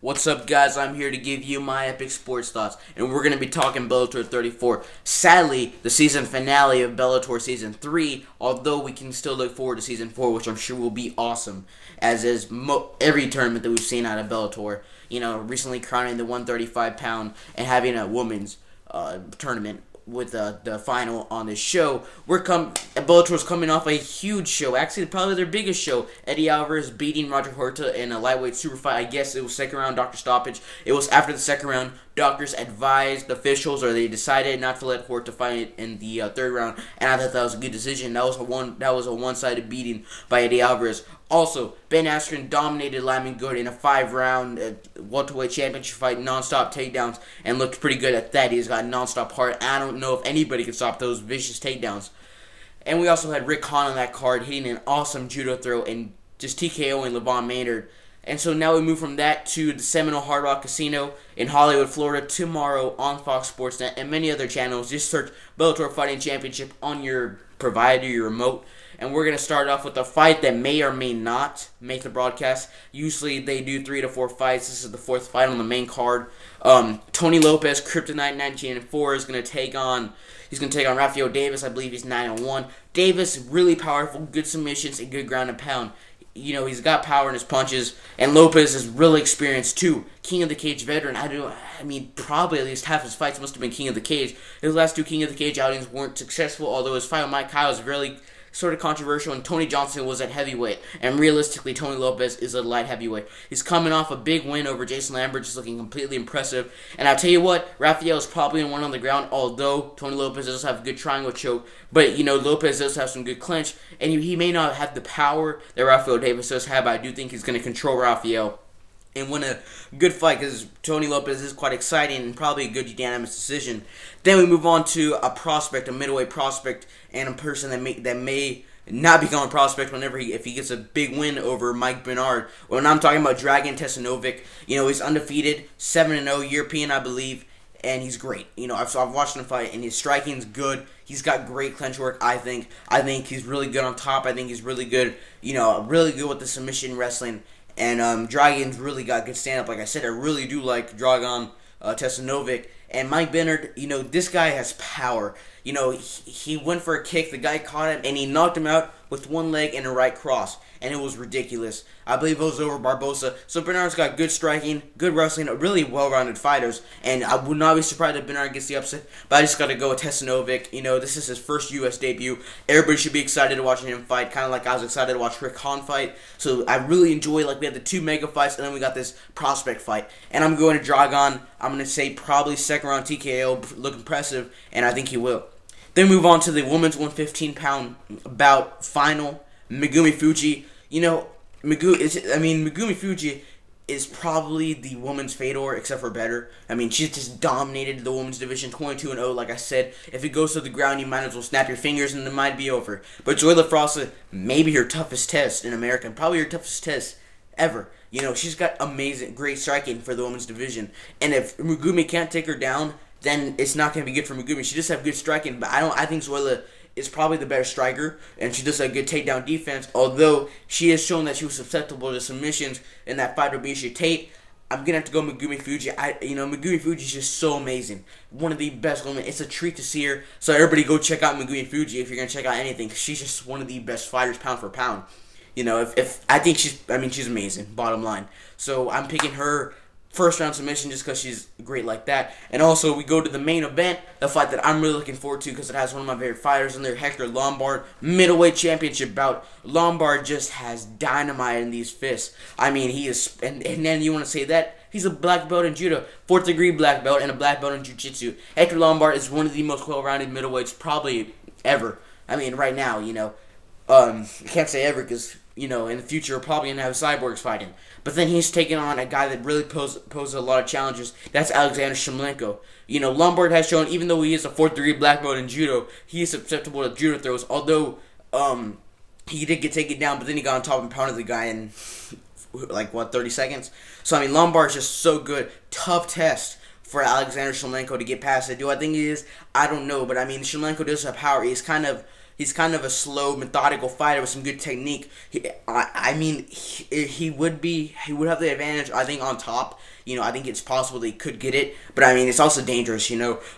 What's up, guys? I'm here to give you my epic sports thoughts, and we're going to be talking Bellator 34. Sadly, the season finale of Bellator Season 3, although we can still look forward to Season 4, which I'm sure will be awesome, as is every tournament that we've seen out of Bellator. Recently crowning the 135-pound and having a women's tournament with the final on this show. Bellator's coming off a huge show, actually probably their biggest show. Eddie Alvarez beating Roger Horta in a lightweight super fight. I guess it was second round doctor stoppage. It was after the second round. Doctors advised the officials, or they decided not to let Horta fight in the third round, and I thought that was a good decision. That was a one-sided beating by Eddie Alvarez. Also, Ben Askren dominated Lyman Good in a 5-round welterweight championship fight, non-stop takedowns, and looked pretty good at that. He's got non-stop heart. I don't know if anybody can stop those vicious takedowns. And we also had Rick Hahn on that card hitting an awesome judo throw and just TKOing Levon Maynard. And so now we move from that to the Seminole Hard Rock Casino in Hollywood, Florida, tomorrow on Fox Sports Net and many other channels. Just search Bellator Fighting Championship on your provider, your remote. And we're going to start off with a fight that may or may not make the broadcast. Usually they do 3 to 4 fights. This is the 4th fight on the main card. Tony Lopez, Kryptonite 19-4, is going to take on Rafael Davis. I believe he's 9-1. Davis, really powerful, good submissions, and good ground and pound. He's got power in his punches, and Lopez is really experienced too. King of the Cage veteran. Probably at least half his fights must have been King of the Cage. His last 2 King of the Cage outings weren't successful, although his fight with Mike Kyle was really sort of controversial, and Tony Johnson was at heavyweight, and realistically, Tony Lopez is a light heavyweight. He's coming off a big win over Jason Lambert, just looking completely impressive, and I'll tell you what, Rafael is probably in one on the ground, although Tony Lopez does have a good triangle choke, but, Lopez does have some good clinch, and he may not have the power that Rafael Davis does have, but I do think he's going to control Rafael and win a good fight, because Tony Lopez is quite exciting and probably a good unanimous decision. Then we move on to a prospect, a middleweight prospect, and a person that may not become a prospect if he gets a big win over Mike Bernard. When I'm talking about Dragan Tesanovic, he's undefeated, 7-0, European, I believe, and he's great. I've watched him fight, and his striking's good. He's got great clinch work, I think. I think he's really good on top. I think he's really good, really good with the submission wrestling. And Dragon's really got good stand-up. Like I said, I really do like Dragan Tesanovic. And Mike Bernard, this guy has power. He went for a kick, the guy caught him, and he knocked him out with one leg and a right cross. And it was ridiculous. I believe it was over Barbosa. So Bernard's got good striking, good wrestling, really well-rounded fighters. And I would not be surprised if Bernard gets the upset. But I just got to go with Tesanovic. This is his first U.S. debut. Everybody should be excited to watch him fight, kind of like I was excited to watch Rick Hahn fight. So I really enjoy, we had the 2 mega fights, and then we got this prospect fight. And I'm going to Dragan. I'm going to say probably second round TKO, look impressive, and I think he will. Then move on to the women's 115-pound bout final. Megumi Fuji. Megumi Fuji is probably the women's Fedor, except for better. She's just dominated the women's division, 22-0. Like I said, if it goes to the ground, you might as well snap your fingers and it might be over. But Zoila Frosta, maybe her toughest test in America, and probably her toughest test ever. She's got great striking for the women's division. And if Megumi can't take her down, then it's not going to be good for Megumi. She does have good striking, but I think Zoila is probably the better striker, and she does have good takedown defense, although she has shown that she was susceptible to submissions in that fight with Misha Tate. I'm going to have to go Megumi Fuji. Megumi Fuji is just so amazing. One of the best women. It's a treat to see her. So everybody go check out Megumi Fuji if you're going to check out anything, because she's just one of the best fighters pound for pound. I think she's amazing, bottom line. So I'm picking her first round submission just because she's great like that. And also we go to the main event, the fight that I'm really looking forward to because it has one of my favorite fighters in there, Hector Lombard, middleweight championship bout. Lombard just has dynamite in these fists. He is, and then you want to say that he's a black belt in judo, 4th degree black belt, and a black belt in jiu-jitsu. Hector Lombard is one of the most well-rounded middleweights probably ever. Right now, I can't say ever because, in the future, we're probably going to have cyborgs fighting. But then he's taking on a guy that really poses a lot of challenges. That's Alexander Shimlenko. Lombard has shown, even though he is a 4th degree black belt in judo, he is susceptible to judo throws. Although, he did get taken down, but then he got on top and pounded the guy in, 30 seconds? So, Lombard's just so good. Tough test for Alexander Shimlenko to get past it. Do I think he is? I don't know. But, Shimlenko does have power. He's kind of a slow, methodical fighter with some good technique. He would have the advantage, I think, on top. I think it's possible they could get it, but I mean, it's also dangerous.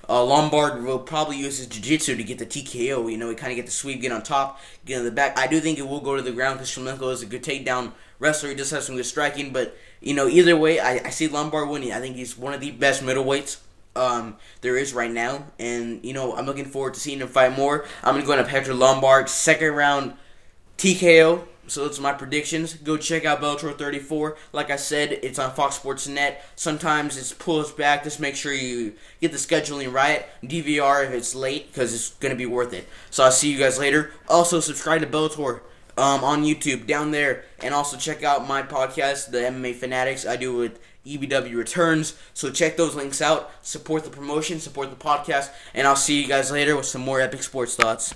Lombard will probably use his jiu-jitsu to get the TKO. He kind of get the sweep, get on top, get in the back. I do think it will go to the ground because Shlemenko is a good takedown wrestler. He just has some good striking, but either way, I see Lombard winning. I think he's one of the best middleweights there is right now, and I'm looking forward to seeing him fight more. I'm gonna go to Hector Lombard, second round TKO. So that's my predictions. Go check out Bellator 34. Like I said, it's on Fox Sports Net. Sometimes it's pushed back. Just make sure you get the scheduling right. DVR if it's late, because it's going to be worth it. So I'll see you guys later. Also, subscribe to Bellator on YouTube down there. And also check out my podcast, The MMA Fanatics. I do it with EBW Returns. So check those links out. Support the promotion. Support the podcast. And I'll see you guys later with some more epic sports thoughts.